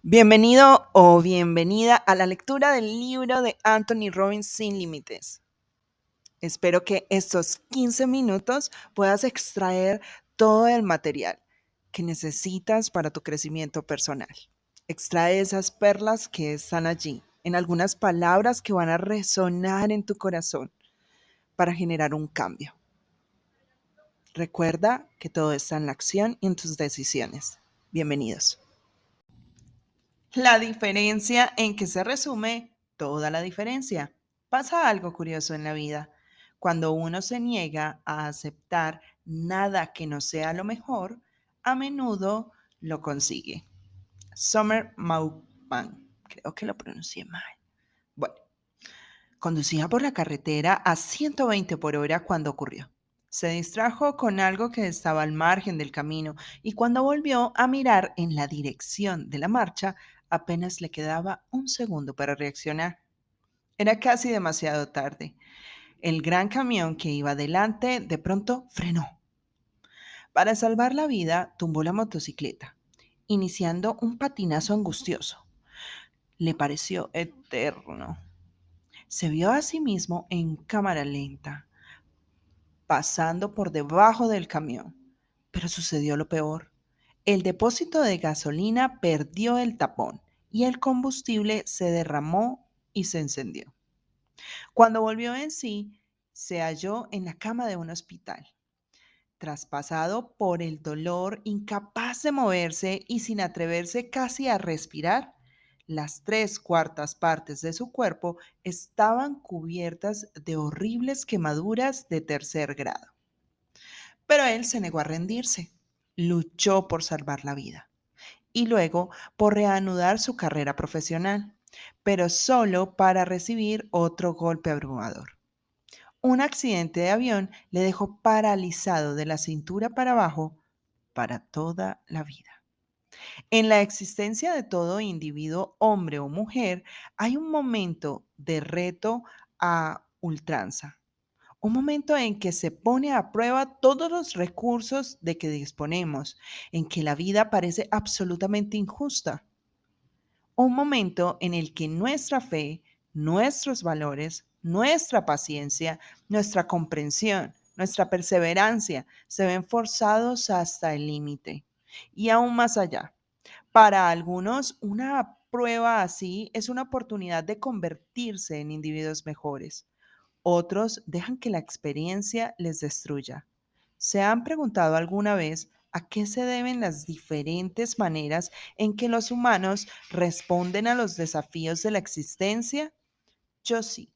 Bienvenido o bienvenida a la lectura del libro de Anthony Robbins Sin Límites. Espero que estos 15 minutos puedas extraer todo el material que necesitas para tu crecimiento personal. Extrae esas perlas que están allí, en algunas palabras que van a resonar en tu corazón para generar un cambio. Recuerda que todo está en la acción y en tus decisiones. Bienvenidos. La diferencia en que se resume toda la diferencia. Pasa algo curioso en la vida. Cuando uno se niega a aceptar nada que no sea lo mejor, a menudo lo consigue. Summer Maupan, creo que lo pronuncié mal. Bueno, conducía por la carretera a 120 por hora cuando ocurrió. Se distrajo con algo que estaba al margen del camino y cuando volvió a mirar en la dirección de la marcha, apenas le quedaba un segundo para reaccionar. Era casi demasiado tarde. El gran camión que iba delante de pronto frenó. Para salvar la vida, tumbó la motocicleta, iniciando un patinazo angustioso. Le pareció eterno. Se vio a sí mismo en cámara lenta, pasando por debajo del camión. Pero sucedió lo peor. El depósito de gasolina perdió el tapón y el combustible se derramó y se encendió. Cuando volvió en sí, se halló en la cama de un hospital, traspasado por el dolor, incapaz de moverse y sin atreverse casi a respirar. Las 3/4 partes de su cuerpo estaban cubiertas de horribles quemaduras de tercer grado. Pero él se negó a rendirse. Luchó por salvar la vida y luego por reanudar su carrera profesional, pero solo para recibir otro golpe abrumador. Un accidente de avión le dejó paralizado de la cintura para abajo para toda la vida. En la existencia de todo individuo, hombre o mujer, hay un momento de reto a ultranza, un momento en que se pone a prueba todos los recursos de que disponemos, en que la vida parece absolutamente injusta. Un momento en el que nuestra fe, nuestros valores, nuestra paciencia, nuestra comprensión, nuestra perseverancia se ven forzados hasta el límite y aún más allá. Para algunos, una prueba así es una oportunidad de convertirse en individuos mejores. Otros dejan que la experiencia les destruya. ¿Se han preguntado alguna vez a qué se deben las diferentes maneras en que los humanos responden a los desafíos de la existencia? Yo sí.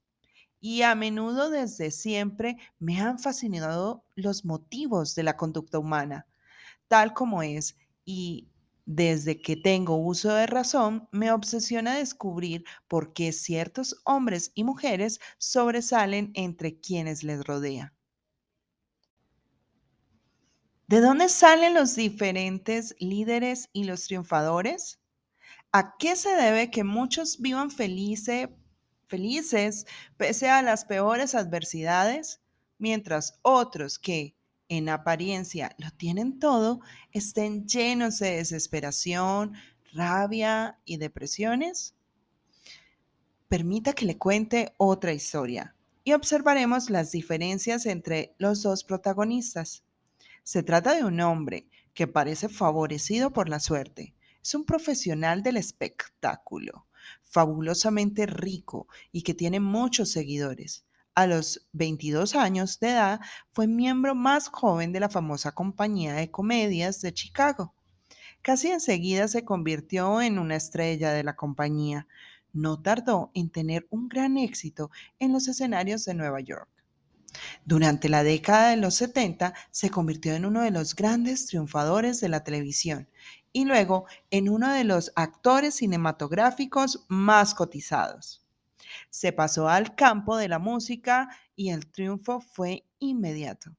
Y a menudo desde siempre me han fascinado los motivos de la conducta humana, tal como es, y desde que tengo uso de razón, me obsesiona descubrir por qué ciertos hombres y mujeres sobresalen entre quienes les rodean. ¿De dónde salen los diferentes líderes y los triunfadores? ¿A qué se debe que muchos vivan felices pese a las peores adversidades, mientras otros que en apariencia lo tienen todo estén llenos de desesperación, rabia y depresiones? Permita que le cuente otra historia y observaremos las diferencias entre los dos protagonistas. Se trata de un hombre que parece favorecido por la suerte. Es un profesional del espectáculo, fabulosamente rico y que tiene muchos seguidores. A los 22 años de edad fue miembro más joven de la famosa compañía de comedias de Chicago. Casi enseguida se convirtió en una estrella de la compañía. No tardó en tener un gran éxito en los escenarios de Nueva York. Durante la década de los 70 se convirtió en uno de los grandes triunfadores de la televisión y luego en uno de los actores cinematográficos más cotizados. Se pasó al campo de la música y el triunfo fue inmediato.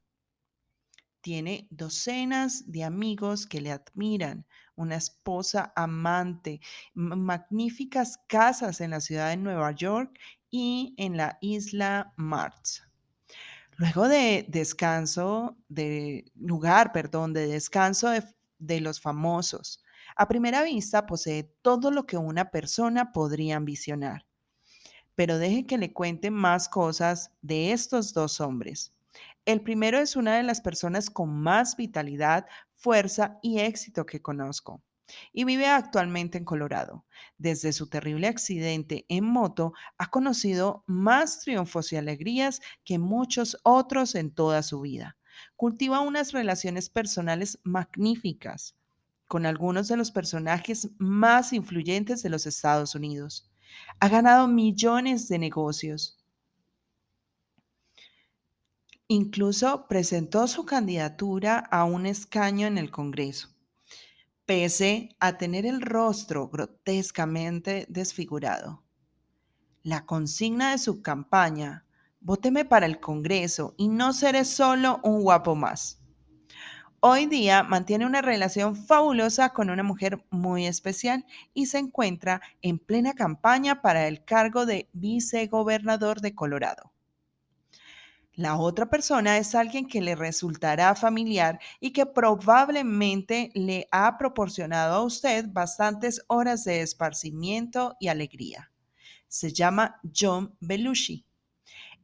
Tiene docenas de amigos que le admiran, una esposa amante, magníficas casas en la ciudad de Nueva York y en la isla Martz. Luego de descanso, de lugar, perdón, de descanso de los famosos, A primera vista posee todo lo que una persona podría ambicionar. Pero deje que le cuente más cosas de estos dos hombres. El primero es una de las personas con más vitalidad, fuerza y éxito que conozco. Y vive actualmente en Colorado. Desde su terrible accidente en moto, ha conocido más triunfos y alegrías que muchos otros en toda su vida. Cultiva unas relaciones personales magníficas con algunos de los personajes más influyentes de los Estados Unidos. Ha ganado millones de negocios. Incluso presentó su candidatura a un escaño en el Congreso, pese a tener el rostro grotescamente desfigurado. La consigna de su campaña: vóteme para el Congreso y no seré solo un guapo más. Hoy día mantiene una relación fabulosa con una mujer muy especial y se encuentra en plena campaña para el cargo de vicegobernador de Colorado. La otra persona es alguien que le resultará familiar y que probablemente le ha proporcionado a usted bastantes horas de esparcimiento y alegría. Se llama John Belushi.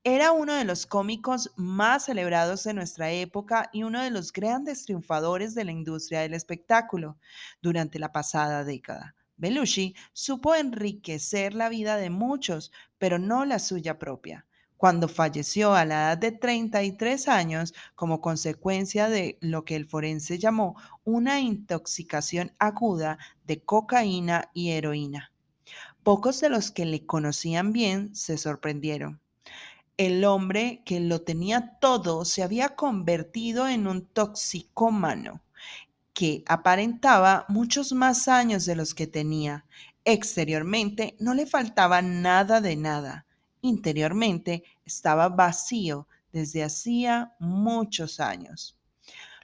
Era uno de los cómicos más celebrados de nuestra época y uno de los grandes triunfadores de la industria del espectáculo durante la pasada década. Belushi supo enriquecer la vida de muchos, pero no la suya propia. Cuando falleció a la edad de 33 años como consecuencia de lo que el forense llamó una intoxicación aguda de cocaína y heroína. Pocos de los que le conocían bien se sorprendieron. El hombre que lo tenía todo se había convertido en un toxicómano que aparentaba muchos más años de los que tenía. Exteriormente no le faltaba nada de nada. Interiormente estaba vacío desde hacía muchos años.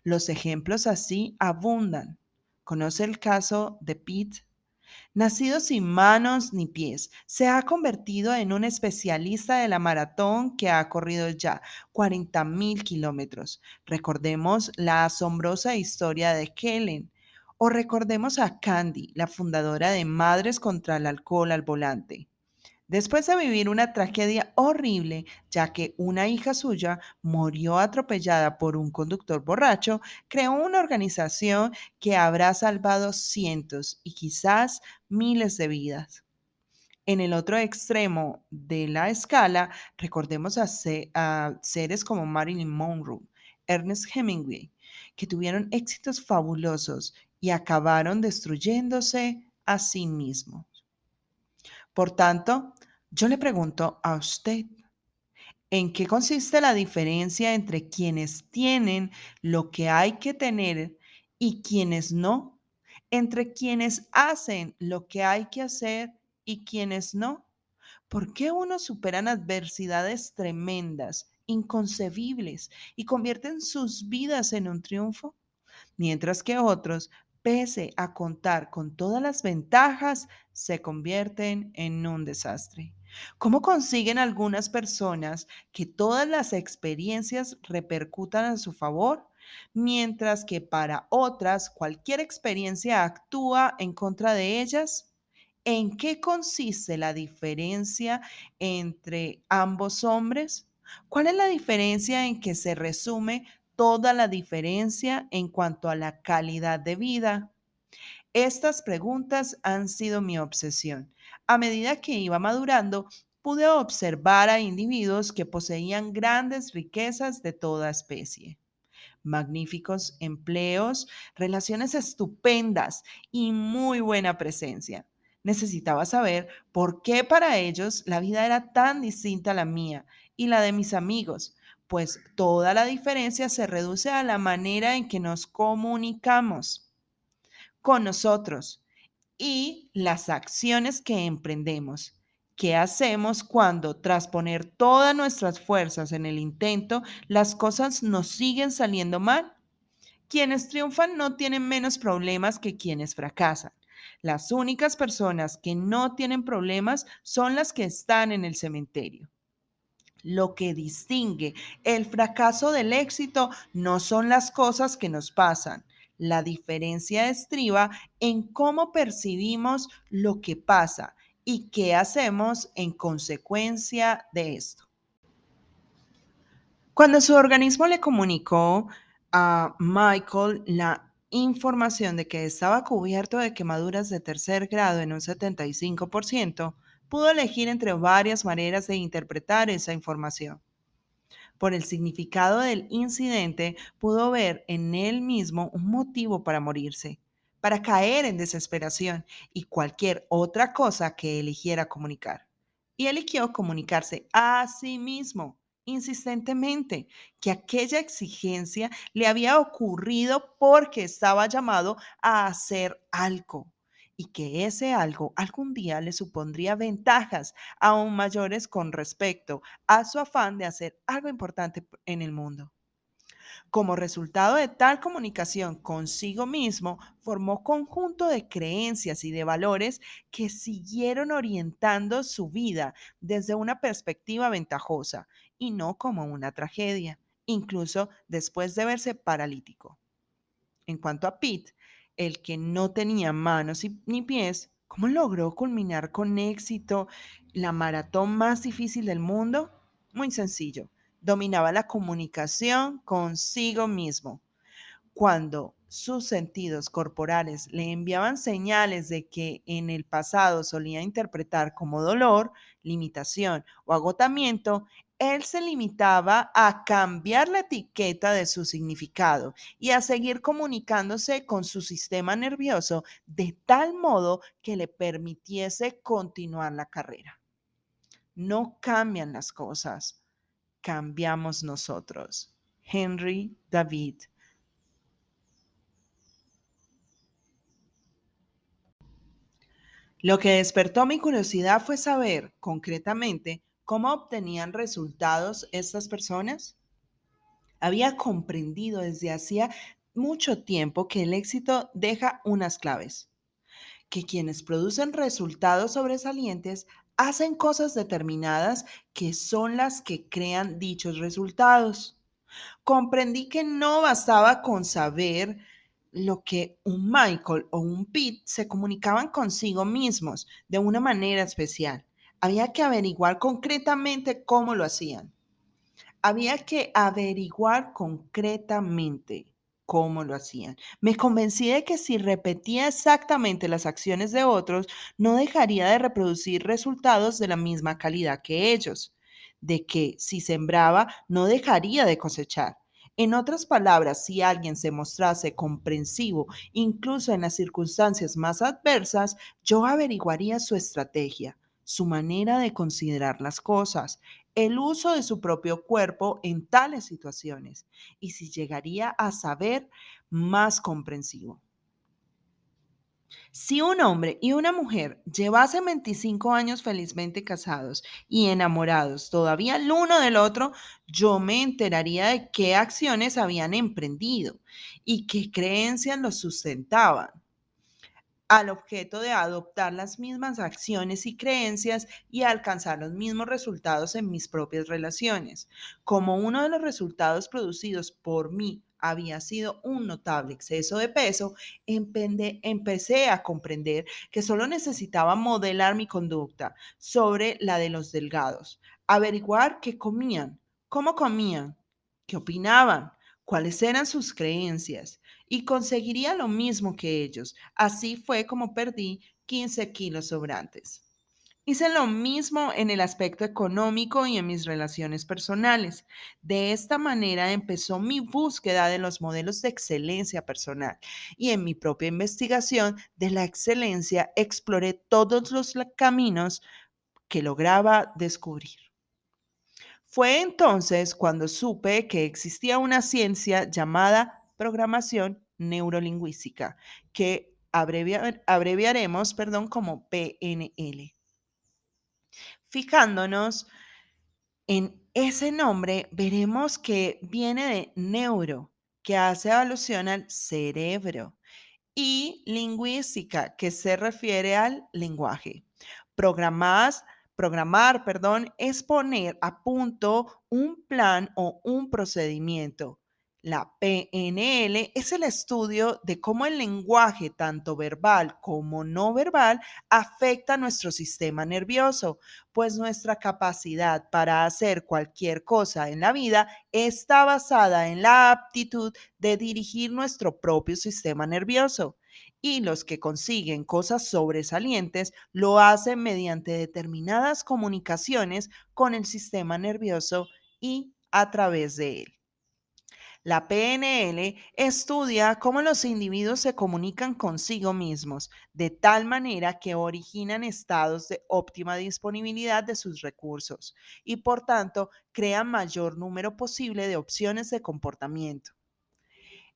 Los ejemplos así abundan. ¿Conoce el caso de Pete? Nacido sin manos ni pies, se ha convertido en un especialista de la maratón que ha corrido ya 40.000 kilómetros. Recordemos la asombrosa historia de Kellen. O recordemos a Candy, la fundadora de Madres contra el Alcohol al Volante. Después de vivir una tragedia horrible, ya que una hija suya murió atropellada por un conductor borracho, creó una organización que habrá salvado cientos y quizás miles de vidas. En el otro extremo de la escala, recordemos a seres como Marilyn Monroe, Ernest Hemingway, que tuvieron éxitos fabulosos y acabaron destruyéndose a sí mismos. Por tanto, yo le pregunto a usted, ¿en qué consiste la diferencia entre quienes tienen lo que hay que tener y quienes no? Entre quienes hacen lo que hay que hacer y quienes no. ¿Por qué unos superan adversidades tremendas, inconcebibles, y convierten sus vidas en un triunfo? Mientras que otros, pese a contar con todas las ventajas, se convierten en un desastre. ¿Cómo consiguen algunas personas que todas las experiencias repercutan a su favor, mientras que para otras cualquier experiencia actúa en contra de ellas? ¿En qué consiste la diferencia entre ambos hombres? ¿Cuál es la diferencia en que se resume toda la diferencia en cuanto a la calidad de vida? Estas preguntas han sido mi obsesión. A medida que iba madurando, pude observar a individuos que poseían grandes riquezas de toda especie, magníficos empleos, relaciones estupendas y muy buena presencia. Necesitaba saber por qué para ellos la vida era tan distinta a la mía y la de mis amigos, pues toda la diferencia se reduce a la manera en que nos comunicamos con nosotros y las acciones que emprendemos. ¿Qué hacemos cuando, tras poner todas nuestras fuerzas en el intento, las cosas nos siguen saliendo mal? Quienes triunfan no tienen menos problemas que quienes fracasan. Las únicas personas que no tienen problemas son las que están en el cementerio. Lo que distingue el fracaso del éxito no son las cosas que nos pasan. La diferencia estriba en cómo percibimos lo que pasa y qué hacemos en consecuencia de esto. Cuando su organismo le comunicó a Michael la información de que estaba cubierto de quemaduras de tercer grado en un 75%, pudo elegir entre varias maneras de interpretar esa información. Por el significado del incidente, pudo ver en él mismo un motivo para morirse, para caer en desesperación y cualquier otra cosa que eligiera comunicar. Y eligió comunicarse a sí mismo insistentemente que aquella exigencia le había ocurrido porque estaba llamado a hacer algo y que ese algo algún día le supondría ventajas aún mayores con respecto a su afán de hacer algo importante en el mundo. Como resultado de tal comunicación consigo mismo, formó conjunto de creencias y de valores que siguieron orientando su vida desde una perspectiva ventajosa y no como una tragedia, incluso después de verse paralítico. En cuanto a Pete, el que no tenía manos ni pies, ¿cómo logró culminar con éxito la maratón más difícil del mundo? Muy sencillo. Dominaba la comunicación consigo mismo. Cuando sus sentidos corporales le enviaban señales de que en el pasado solía interpretar como dolor, limitación o agotamiento, él se limitaba a cambiar la etiqueta de su significado y a seguir comunicándose con su sistema nervioso de tal modo que le permitiese continuar la carrera. No cambian las cosas, cambiamos nosotros. Henry David. Lo que despertó mi curiosidad fue saber concretamente cómo obtenían resultados estas personas. Había comprendido desde hacía mucho tiempo que el éxito deja unas claves, que quienes producen resultados sobresalientes hacen cosas determinadas que son las que crean dichos resultados. Comprendí que no bastaba con saber lo que un Michael o un Pete se comunicaban consigo mismos de una manera especial. Había que averiguar concretamente cómo lo hacían. Había que averiguar concretamente cómo lo hacían. Me convencí de que si repetía exactamente las acciones de otros, no dejaría de reproducir resultados de la misma calidad que ellos. De que si sembraba, no dejaría de cosechar. En otras palabras, si alguien se mostrase comprensivo, incluso en las circunstancias más adversas, yo averiguaría su estrategia, su manera de considerar las cosas, el uso de su propio cuerpo en tales situaciones y si llegaría a saber más comprensivo. Si un hombre y una mujer llevasen 25 años felizmente casados y enamorados todavía el uno del otro, yo me enteraría de qué acciones habían emprendido y qué creencias los sustentaban al objeto de adoptar las mismas acciones y creencias y alcanzar los mismos resultados en mis propias relaciones. Como uno de los resultados producidos por mí había sido un notable exceso de peso, empecé a comprender que solo necesitaba modelar mi conducta sobre la de los delgados, averiguar qué comían, cómo comían, qué opinaban, cuáles eran sus creencias y conseguiría lo mismo que ellos. Así fue como perdí 15 kilos sobrantes. Hice lo mismo en el aspecto económico y en mis relaciones personales. De esta manera empezó mi búsqueda de los modelos de excelencia personal y en mi propia investigación de la excelencia exploré todos los caminos que lograba descubrir. Fue entonces cuando supe que existía una ciencia llamada programación neurolingüística, que abreviaremos, perdón, como PNL. Fijándonos en ese nombre, veremos que viene de neuro, que hace alusión al cerebro, y lingüística, que se refiere al lenguaje. Programas, Programar, perdón, es poner a punto un plan o un procedimiento. La PNL es el estudio de cómo el lenguaje, tanto verbal como no verbal, afecta a nuestro sistema nervioso, pues nuestra capacidad para hacer cualquier cosa en la vida está basada en la aptitud de dirigir nuestro propio sistema nervioso. Y los que consiguen cosas sobresalientes lo hacen mediante determinadas comunicaciones con el sistema nervioso y a través de él. La PNL estudia cómo los individuos se comunican consigo mismos, de tal manera que originan estados de óptima disponibilidad de sus recursos y por tanto crean mayor número posible de opciones de comportamiento.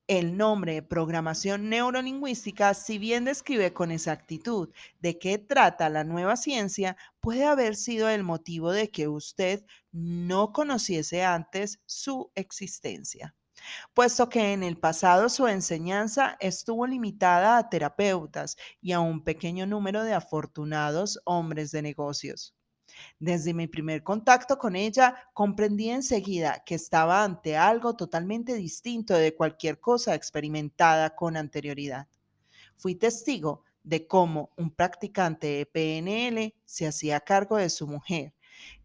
El nombre de programación neurolingüística, si bien describe con exactitud de qué trata la nueva ciencia, puede haber sido el motivo de que usted no conociese antes su existencia, puesto que en el pasado su enseñanza estuvo limitada a terapeutas y a un pequeño número de afortunados hombres de negocios. Desde mi primer contacto con ella, comprendí enseguida que estaba ante algo totalmente distinto de cualquier cosa experimentada con anterioridad. Fui testigo de cómo un practicante de PNL se hacía cargo de su mujer,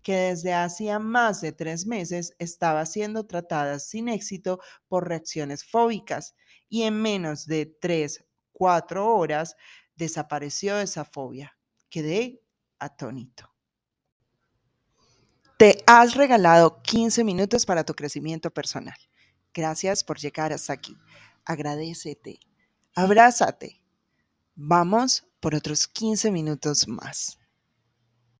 que desde hacía más de 3 meses estaba siendo tratada sin éxito por reacciones fóbicas y en menos de 3, 4 horas desapareció esa fobia. Quedé atónito. Te has regalado 15 minutos para tu crecimiento personal. Gracias por llegar hasta aquí. Agradécete, abrázate. Vamos por otros 15 minutos más.